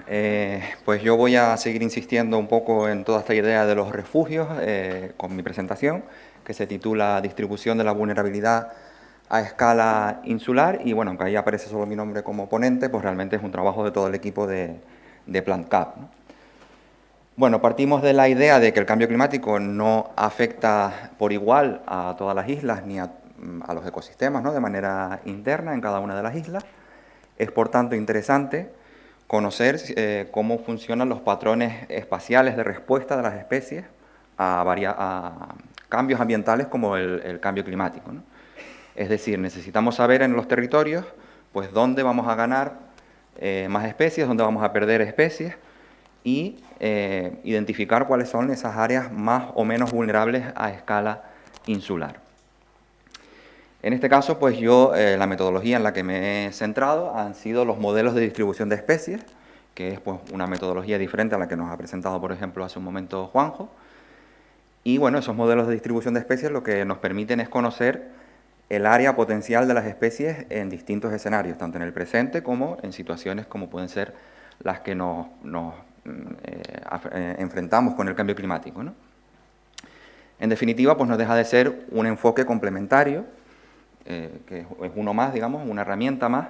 Pues yo voy a seguir insistiendo un poco en toda esta idea de los refugios con mi presentación, que se titula Distribución de la vulnerabilidad a escala insular, y bueno, aunque ahí aparece solo mi nombre como ponente, pues realmente es un trabajo de todo el equipo de PlantCap, ¿no? Bueno, partimos de la idea de que el cambio climático no afecta por igual a todas las islas ni a los ecosistemas, ¿no?, de manera interna en cada una de las islas. Es por tanto interesante conocer cómo funcionan los patrones espaciales de respuesta de las especies a cambios ambientales como el cambio climático, ¿no? Es decir, necesitamos saber en los territorios pues dónde vamos a ganar más especies, dónde vamos a perder especies, y identificar cuáles son esas áreas más o menos vulnerables a escala insular. En este caso, pues yo, la metodología en la que me he centrado han sido los modelos de distribución de especies, que es pues una metodología diferente a la que nos ha presentado, por ejemplo, hace un momento Juanjo. Y bueno, esos modelos de distribución de especies lo que nos permiten es conocer el área potencial de las especies en distintos escenarios, tanto en el presente como en situaciones como pueden ser las que nos enfrentamos con el cambio climático, ¿no? En definitiva, pues no deja de ser un enfoque complementario, que es uno más, digamos, una herramienta más,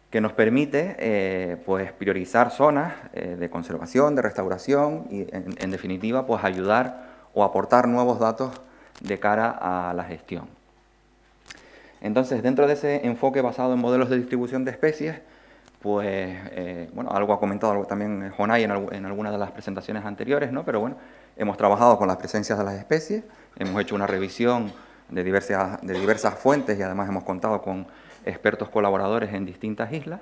que nos permite pues priorizar zonas de conservación, de restauración y, en definitiva, pues ayudar o aportar nuevos datos de cara a la gestión. Entonces, dentro de ese enfoque basado en modelos de distribución de especies, pues, bueno, algo ha comentado también Jonay en algunas de las presentaciones anteriores, ¿no? Pero bueno, hemos trabajado con las presencias de las especies, hemos hecho una revisión de diversas fuentes y además hemos contado con expertos colaboradores en distintas islas.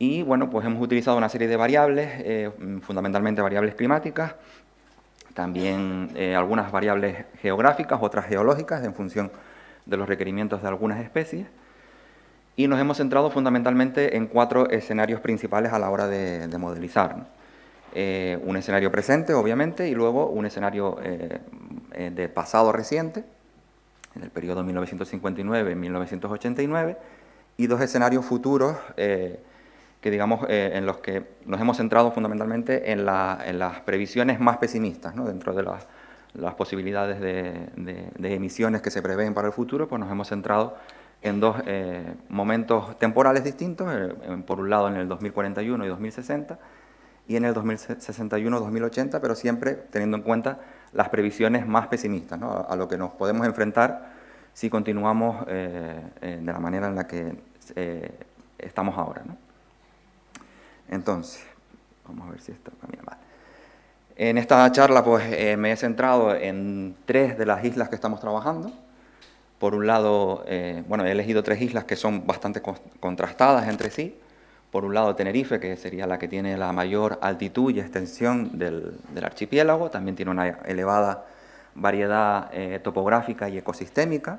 Y bueno, pues hemos utilizado una serie de variables, fundamentalmente variables climáticas, también algunas variables geográficas, otras geológicas, en función de los requerimientos de algunas especies. Y nos hemos centrado fundamentalmente en 4 escenarios principales a la hora de modelizar, ¿no? Un escenario presente, obviamente, y luego un escenario de pasado reciente, en el periodo 1959-1989, y 2 escenarios futuros que digamos, en los que nos hemos centrado fundamentalmente en las previsiones más pesimistas, ¿no? Dentro de las posibilidades de emisiones que se prevén para el futuro, pues nos hemos centrado en 2 momentos temporales distintos, por un lado en el 2041 y 2060, y en el 2061-2080, pero siempre teniendo en cuenta las previsiones más pesimistas, ¿no?, a lo que nos podemos enfrentar si continuamos de la manera en la que estamos ahora, ¿no? Entonces, vamos a ver si esto camina mal. En esta charla pues me he centrado en 3 de las islas que estamos trabajando. Por un lado, bueno, he elegido 3 islas que son bastante contrastadas entre sí. Por un lado, Tenerife, que sería la que tiene la mayor altitud y extensión del archipiélago, también tiene una elevada variedad topográfica y ecosistémica.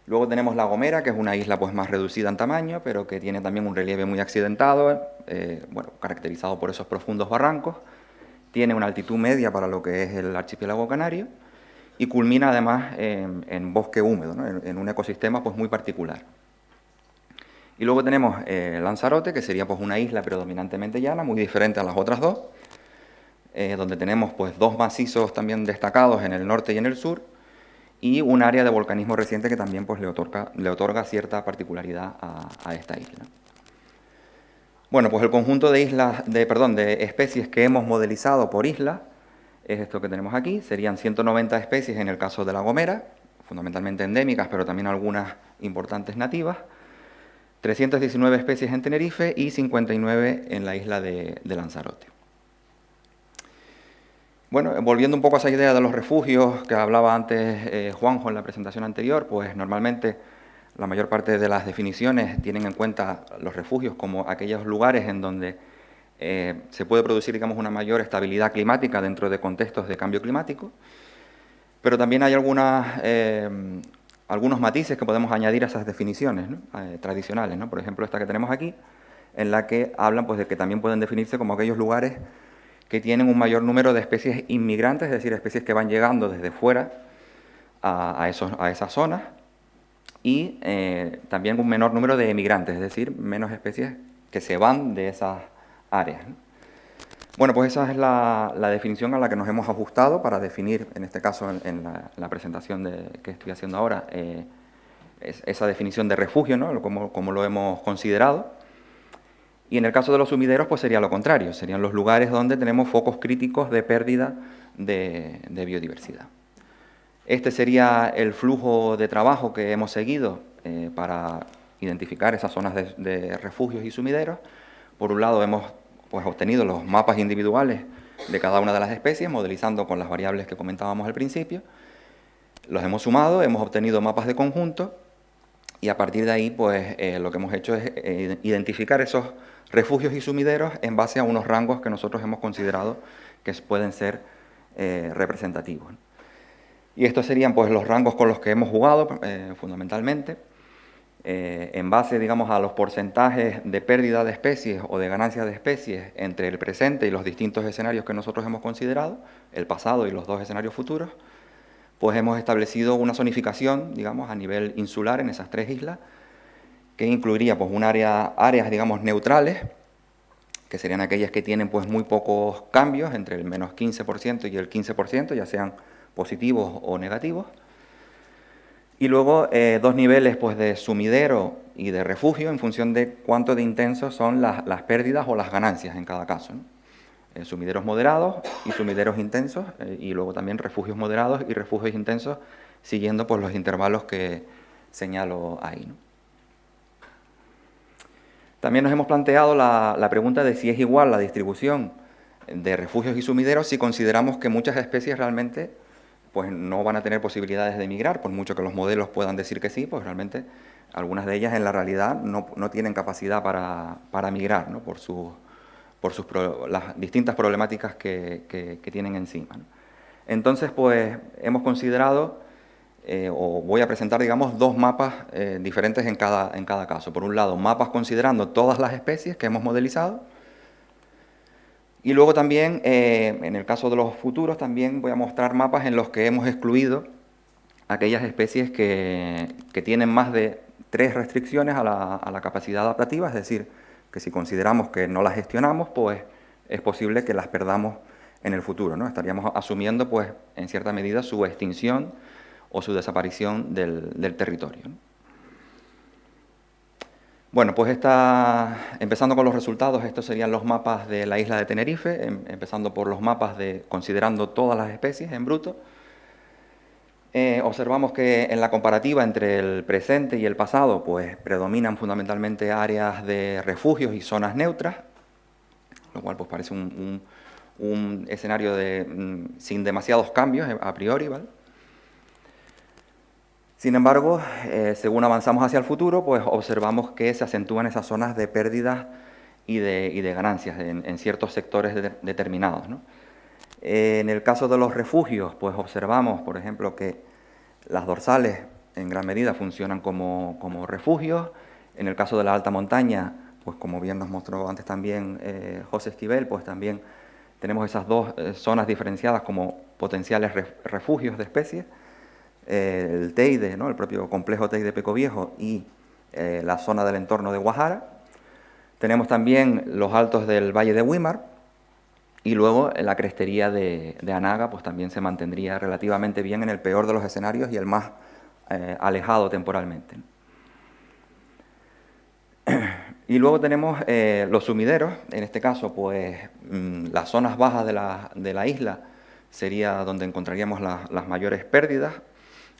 Luego tenemos La Gomera, que es una isla pues más reducida en tamaño, pero que tiene también un relieve muy accidentado, bueno, caracterizado por esos profundos barrancos. Tiene una altitud media para lo que es el archipiélago canario y culmina además en bosque húmedo, ¿no?, en un ecosistema pues muy particular. Y luego tenemos Lanzarote, que sería pues una isla predominantemente llana, muy diferente a las otras 2, donde tenemos pues 2 macizos también destacados en el norte y en el sur, y un área de volcanismo reciente que también pues, le otorga cierta particularidad a esta isla. Bueno, pues el conjunto de especies que hemos modelizado por isla es esto que tenemos aquí. Serían 190 especies en el caso de La Gomera, fundamentalmente endémicas, pero también algunas importantes nativas, 319 especies en Tenerife y 59 en la isla de Lanzarote. Bueno, volviendo un poco a esa idea de los refugios que hablaba antes Juanjo en la presentación anterior, pues normalmente la mayor parte de las definiciones tienen en cuenta los refugios como aquellos lugares en donde se puede producir, digamos, una mayor estabilidad climática dentro de contextos de cambio climático, pero también hay algunos matices que podemos añadir a esas definiciones, ¿no?, tradicionales, ¿no? Por ejemplo, esta que tenemos aquí, en la que hablan pues, de que también pueden definirse como aquellos lugares que tienen un mayor número de especies inmigrantes, es decir, especies que van llegando desde fuera a esas zonas, y también un menor número de emigrantes, es decir, menos especies que se van de esas áreas, ¿no? Bueno, pues esa es la definición a la que nos hemos ajustado para definir, en este caso, en la presentación que estoy haciendo ahora, esa definición de refugio, ¿no? Como lo hemos considerado. Y en el caso de los sumideros, pues sería lo contrario, serían los lugares donde tenemos focos críticos de pérdida de biodiversidad. Este sería el flujo de trabajo que hemos seguido para identificar esas zonas de refugios y sumideros. Por un lado, hemos pues, obtenido los mapas individuales de cada una de las especies, modelizando con las variables que comentábamos al principio. Los hemos sumado, hemos obtenido mapas de conjunto y a partir de ahí pues, lo que hemos hecho es identificar esos refugios y sumideros en base a unos rangos que nosotros hemos considerado que pueden ser representativos. Y estos serían pues, los rangos con los que hemos jugado fundamentalmente. En base, digamos, a los porcentajes de pérdida de especies o de ganancia de especies entre el presente y los distintos escenarios que nosotros hemos considerado, el pasado y los dos escenarios futuros, pues hemos establecido una zonificación, digamos, a nivel insular en esas tres islas, que incluiría pues, áreas, digamos, neutrales, que serían aquellas que tienen pues, muy pocos cambios, entre el menos 15% y el 15%, ya sean positivos o negativos. Y luego dos niveles pues, de sumidero y de refugio en función de cuánto de intensos son las pérdidas o las ganancias en cada caso, ¿no? Sumideros moderados y sumideros intensos, y luego también refugios moderados y refugios intensos, siguiendo pues, los intervalos que señalo ahí, ¿no? También nos hemos planteado la pregunta de si es igual la distribución de refugios y sumideros si consideramos que muchas especies realmente pues no van a tener posibilidades de migrar, por mucho que los modelos puedan decir que sí, pues realmente algunas de ellas en la realidad no tienen capacidad para migrar, ¿no? por las distintas problemáticas que tienen encima, ¿no? Entonces, pues hemos considerado, o voy a presentar, digamos, dos mapas diferentes en cada caso. Por un lado, mapas considerando todas las especies que hemos modelizado. Y luego también, en el caso de los futuros, también voy a mostrar mapas en los que hemos excluido aquellas especies que tienen más de 3 restricciones a la capacidad adaptativa, es decir, que si consideramos que no las gestionamos, pues es posible que las perdamos en el futuro, ¿no? Estaríamos asumiendo, pues, en cierta medida, su extinción o su desaparición del territorio, ¿no? Bueno, pues empezando con los resultados, estos serían los mapas de la isla de Tenerife, empezando por los mapas considerando todas las especies en bruto. Observamos que en la comparativa entre el presente y el pasado, pues predominan fundamentalmente áreas de refugios y zonas neutras, lo cual pues parece un escenario sin demasiados cambios a priori, ¿vale? Sin embargo, según avanzamos hacia el futuro, pues observamos que se acentúan esas zonas de pérdidas y de ganancias en ciertos sectores determinados, ¿no? En el caso de los refugios, pues observamos, por ejemplo, que las dorsales en gran medida funcionan como refugios. En el caso de la alta montaña, pues como bien nos mostró antes también José Esquivel, pues también tenemos esas dos zonas diferenciadas como potenciales refugios de especies. El Teide, ¿no? El propio complejo Teide Peco Viejo y la zona del entorno de Guajara. Tenemos también los altos del Valle de Güímar y luego la crestería de Anaga pues también se mantendría relativamente bien en el peor de los escenarios y el más alejado temporalmente. Y luego tenemos los sumideros, en este caso pues las zonas bajas de la isla sería donde encontraríamos las mayores pérdidas.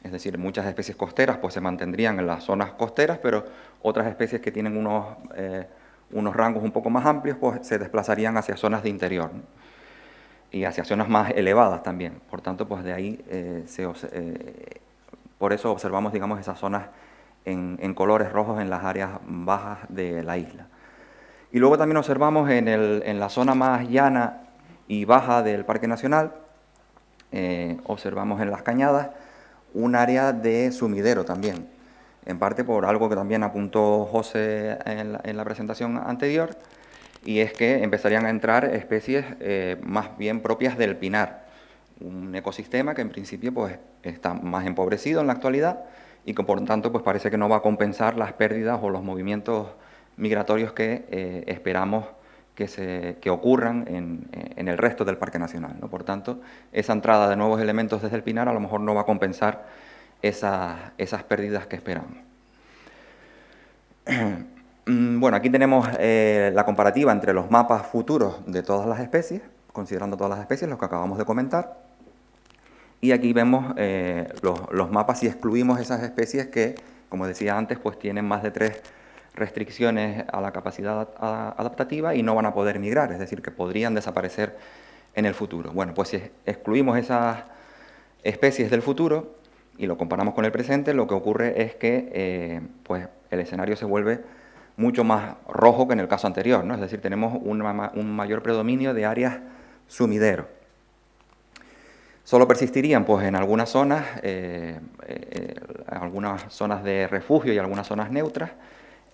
Es decir, muchas especies costeras pues, se mantendrían en las zonas costeras, pero otras especies que tienen unos rangos un poco más amplios pues, se desplazarían hacia zonas de interior, ¿no? Y hacia zonas más elevadas también. Por tanto, pues de ahí, por eso observamos, digamos, esas zonas en colores rojos en las áreas bajas de la isla. Y luego también observamos en la zona más llana y baja del Parque Nacional, observamos en las cañadas, un área de sumidero también, en parte por algo que también apuntó José en la presentación anterior, y es que empezarían a entrar especies más bien propias del pinar, un ecosistema que en principio pues, está más empobrecido en la actualidad y que por tanto pues, parece que no va a compensar las pérdidas o los movimientos migratorios que esperamos que ocurran en el resto del Parque Nacional, ¿no? Por tanto, esa entrada de nuevos elementos desde el Pinar a lo mejor no va a compensar esas pérdidas que esperamos. Bueno, aquí tenemos la comparativa entre los mapas futuros de todas las especies, considerando todas las especies, los que acabamos de comentar. Y aquí vemos los mapas si excluimos esas especies que, como decía antes, pues tienen más de 3 restricciones a la capacidad adaptativa y no van a poder migrar, es decir, que podrían desaparecer en el futuro. Bueno, pues si excluimos esas especies del futuro y lo comparamos con el presente, lo que ocurre es que pues el escenario se vuelve mucho más rojo que en el caso anterior, ¿no? Es decir, tenemos un mayor predominio de áreas sumidero. Solo persistirían pues, en algunas zonas de refugio y algunas zonas neutras,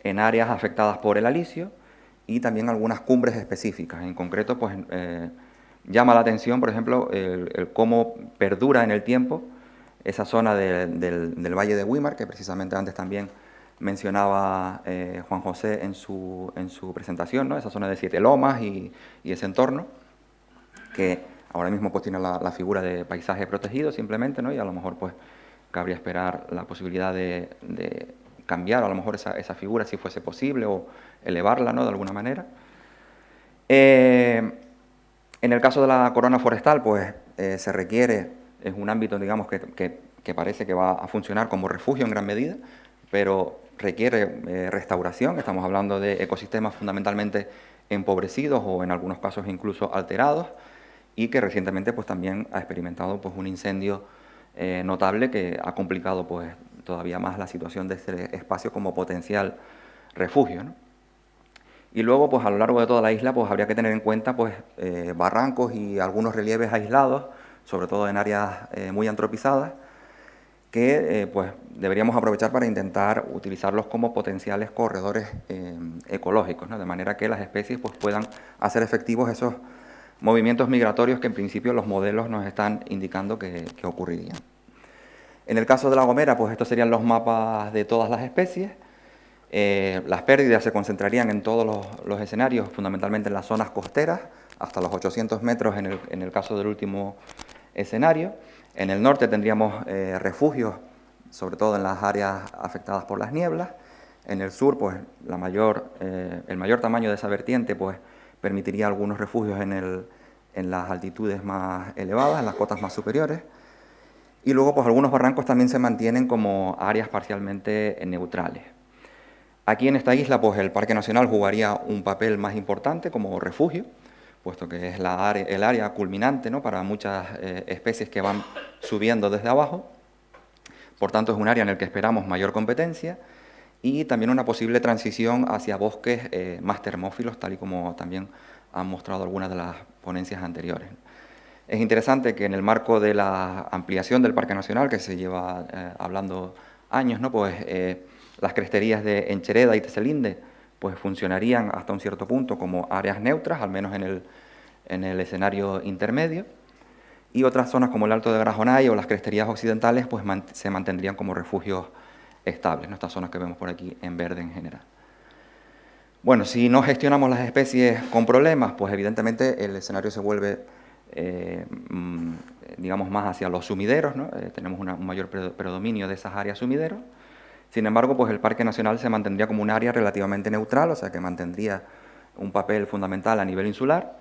en áreas afectadas por el alisio y también algunas cumbres específicas. En concreto, pues, llama la atención, por ejemplo, el cómo perdura en el tiempo esa zona del Valle de Güímar, que precisamente antes también mencionaba Juan José en su presentación, ¿no? Esa zona de Siete Lomas y ese entorno, que ahora mismo pues tiene la figura de paisaje protegido simplemente, ¿no? Y a lo mejor pues cabría esperar la posibilidad de cambiar a lo mejor esa figura si fuese posible o elevarla, ¿no? De alguna manera. En el caso de la corona forestal pues se requiere, es un ámbito digamos que parece que va a funcionar como refugio en gran medida, pero requiere restauración. Estamos hablando de ecosistemas fundamentalmente empobrecidos o en algunos casos incluso alterados, y que recientemente pues también ha experimentado pues un incendio notable que ha complicado pues todavía más la situación de este espacio como potencial refugio, ¿no? Y luego pues a lo largo de toda la isla pues habría que tener en cuenta pues barrancos y algunos relieves aislados, sobre todo en áreas muy antropizadas, que pues deberíamos aprovechar para intentar utilizarlos como potenciales corredores ecológicos, ¿no? De manera que las especies pues puedan hacer efectivos esos movimientos migratorios que en principio los modelos nos están indicando que ocurrirían. En el caso de La Gomera, pues estos serían los mapas de todas las especies. Las pérdidas se concentrarían en todos los escenarios, fundamentalmente en las zonas costeras, hasta los 800 metros en el caso del último escenario. En el norte tendríamos refugios, sobre todo en las áreas afectadas por las nieblas. En el sur, pues el mayor tamaño de esa vertiente pues, permitiría algunos refugios en las altitudes más elevadas, en las cotas más superiores. Y luego, pues algunos barrancos también se mantienen como áreas parcialmente neutrales. Aquí en esta isla, pues el Parque Nacional jugaría un papel más importante como refugio, puesto que es el área culminante, ¿no? Para muchas especies que van subiendo desde abajo. Por tanto, es un área en el que esperamos mayor competencia y también una posible transición hacia bosques más termófilos, tal y como también han mostrado algunas de las ponencias anteriores. Es interesante que en el marco de la ampliación del Parque Nacional, que se lleva hablando años, ¿no? Pues las cresterías de Enchereda y Teselinde pues funcionarían hasta un cierto punto como áreas neutras, al menos en el escenario intermedio, y otras zonas como el Alto de Grajonay o las cresterías occidentales pues se mantendrían como refugios estables, ¿no? Estas zonas que vemos por aquí en verde en general. Bueno, si no gestionamos las especies con problemas, pues evidentemente el escenario se vuelve, digamos, más hacia los sumideros, ¿no? Tenemos un mayor predominio de esas áreas sumideros. Sin embargo, pues el Parque Nacional se mantendría como un área relativamente neutral, o sea que mantendría un papel fundamental a nivel insular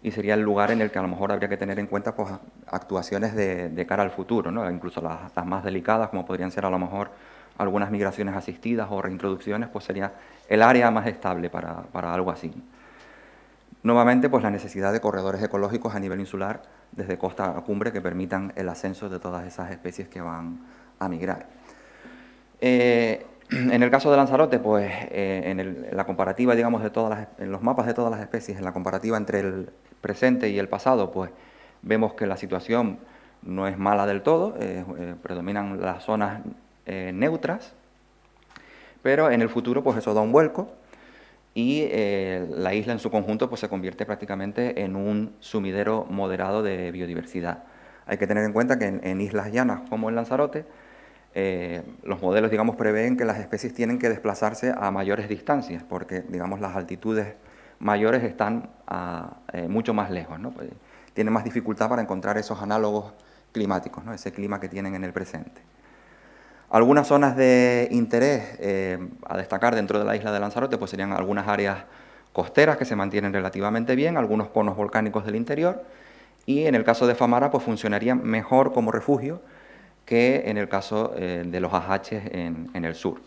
y sería el lugar en el que a lo mejor habría que tener en cuenta pues, actuaciones de cara al futuro, ¿no? Incluso las más delicadas, como podrían ser a lo mejor algunas migraciones asistidas o reintroducciones, pues sería el área más estable para algo así. Nuevamente, pues la necesidad de corredores ecológicos a nivel insular, desde costa a cumbre, que permitan el ascenso de todas esas especies que van a migrar. En el caso de Lanzarote, pues en la comparativa, digamos, en los mapas de todas las especies, en la comparativa entre el presente y el pasado, pues vemos que la situación no es mala del todo, predominan las zonas neutras, pero en el futuro pues eso da un vuelco y la isla en su conjunto pues se convierte prácticamente en un sumidero moderado de biodiversidad. Hay que tener en cuenta que en islas llanas como en Lanzarote, los modelos, digamos, prevén que las especies tienen que desplazarse a mayores distancias, porque, digamos, las altitudes mayores están mucho más lejos, ¿no? Pues, tienen más dificultad para encontrar esos análogos climáticos, ¿no? Ese clima que tienen en el presente. Algunas zonas de interés a destacar dentro de la isla de Lanzarote pues serían algunas áreas costeras que se mantienen relativamente bien, algunos conos volcánicos del interior, y en el caso de Famara pues funcionarían mejor como refugio que en el caso de los ajaches en el sur.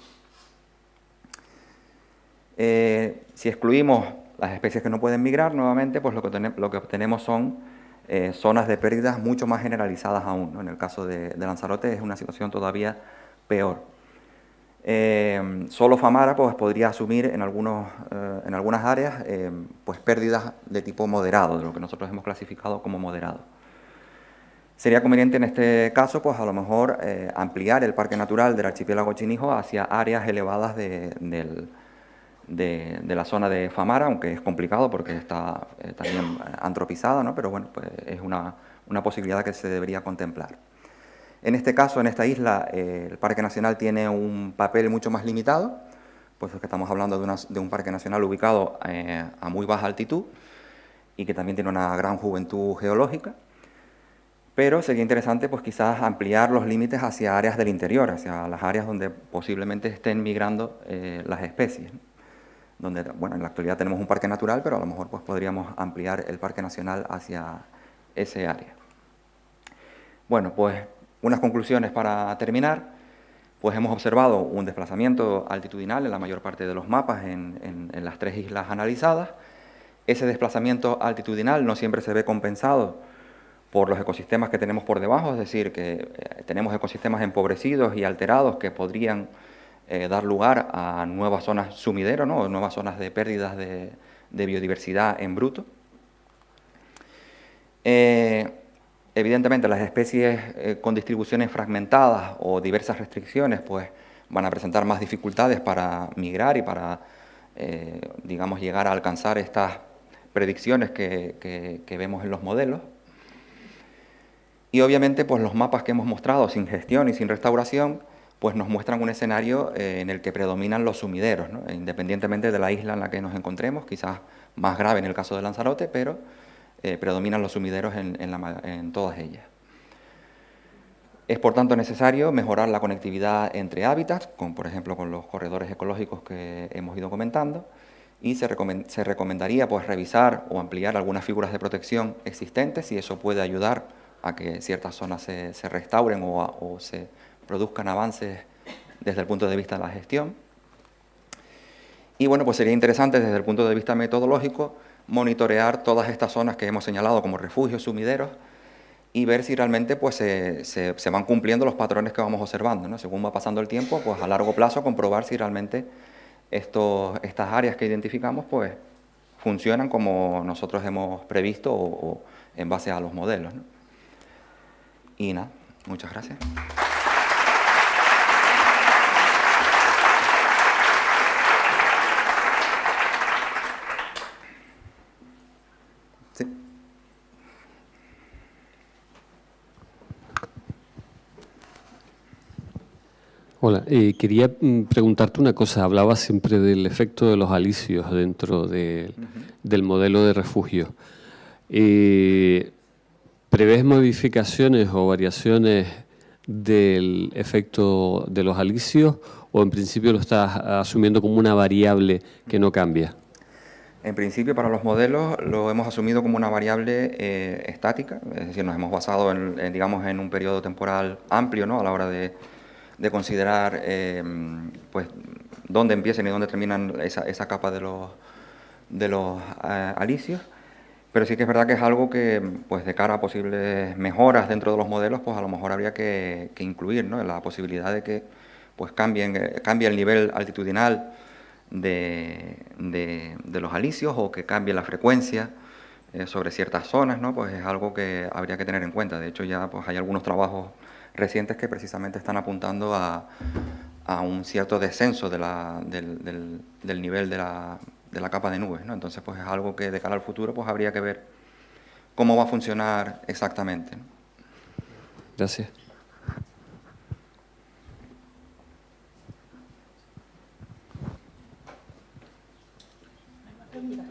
Si excluimos las especies que no pueden migrar, nuevamente pues lo que obtenemos son zonas de pérdidas mucho más generalizadas aún, ¿no? En el caso de Lanzarote es una situación todavía peor. Solo Famara pues, podría asumir en algunas áreas pues, pérdidas de tipo moderado, de lo que nosotros hemos clasificado como moderado. Sería conveniente en este caso, pues a lo mejor ampliar el parque natural del archipiélago Chinijo hacia áreas elevadas de la zona de Famara, aunque es complicado porque está también antropizada, ¿no? Pero bueno, pues es una posibilidad que se debería contemplar. En este caso, en esta isla, el Parque Nacional tiene un papel mucho más limitado, pues es que estamos hablando de un parque nacional ubicado a muy baja altitud y que también tiene una gran juventud geológica, pero sería interesante pues quizás ampliar los límites hacia áreas del interior, hacia las áreas donde posiblemente estén migrando las especies, ¿no? Donde, bueno, en la actualidad tenemos un parque natural, pero a lo mejor pues podríamos ampliar el Parque Nacional hacia ese área. Bueno, pues unas conclusiones para terminar. Pues hemos observado un desplazamiento altitudinal en la mayor parte de los mapas en las 3 islas analizadas. Ese desplazamiento altitudinal no siempre se ve compensado por los ecosistemas que tenemos por debajo, es decir, que tenemos ecosistemas empobrecidos y alterados que podrían dar lugar a nuevas zonas sumidero, ¿no? O nuevas zonas de pérdidas de biodiversidad en bruto. Evidentemente, las especies con distribuciones fragmentadas o diversas restricciones pues, van a presentar más dificultades para migrar y para, digamos, llegar a alcanzar estas predicciones que vemos en los modelos. Y obviamente, pues, los mapas que hemos mostrado sin gestión y sin restauración pues, nos muestran un escenario en el que predominan los sumideros, ¿no? Independientemente de la isla en la que nos encontremos, quizás más grave en el caso de Lanzarote, pero predominan los sumideros en todas ellas. Es por tanto necesario mejorar la conectividad entre hábitats, por ejemplo con los corredores ecológicos que hemos ido comentando, y se recomendaría pues, revisar o ampliar algunas figuras de protección existentes, y eso puede ayudar a que ciertas zonas se restauren o se produzcan avances desde el punto de vista de la gestión. Y bueno, pues sería interesante desde el punto de vista metodológico monitorear todas estas zonas que hemos señalado como refugios, sumideros, y ver si realmente pues, se van cumpliendo los patrones que vamos observando, ¿no? Según va pasando el tiempo, pues a largo plazo comprobar si realmente estas áreas que identificamos pues, funcionan como nosotros hemos previsto o en base a los modelos, ¿no? Y nada, muchas gracias. Sí. Hola, quería preguntarte una cosa. Hablabas siempre del efecto de los alisios dentro del modelo de refugio. ¿Prevés modificaciones o variaciones del efecto de los alisios o en principio lo estás asumiendo como una variable que no cambia? En principio, para los modelos lo hemos asumido como una variable estática, es decir, nos hemos basado digamos, en un periodo temporal amplio, ¿no? A la hora de considerar pues, dónde empiezan y dónde terminan esa capa de los alisios. Pero sí que es verdad que es algo que, pues, de cara a posibles mejoras dentro de los modelos, pues a lo mejor habría que incluir, ¿no? La posibilidad de que pues, cambie el nivel altitudinal de los alisios o que cambie la frecuencia sobre ciertas zonas, ¿no? Pues es algo que habría que tener en cuenta. De hecho, ya pues, hay algunos trabajos recientes que precisamente están apuntando a un cierto descenso del nivel de la capa de nubes, ¿no? Entonces, pues es algo que de cara al futuro pues habría que ver cómo va a funcionar exactamente, ¿no? Gracias. pregunta.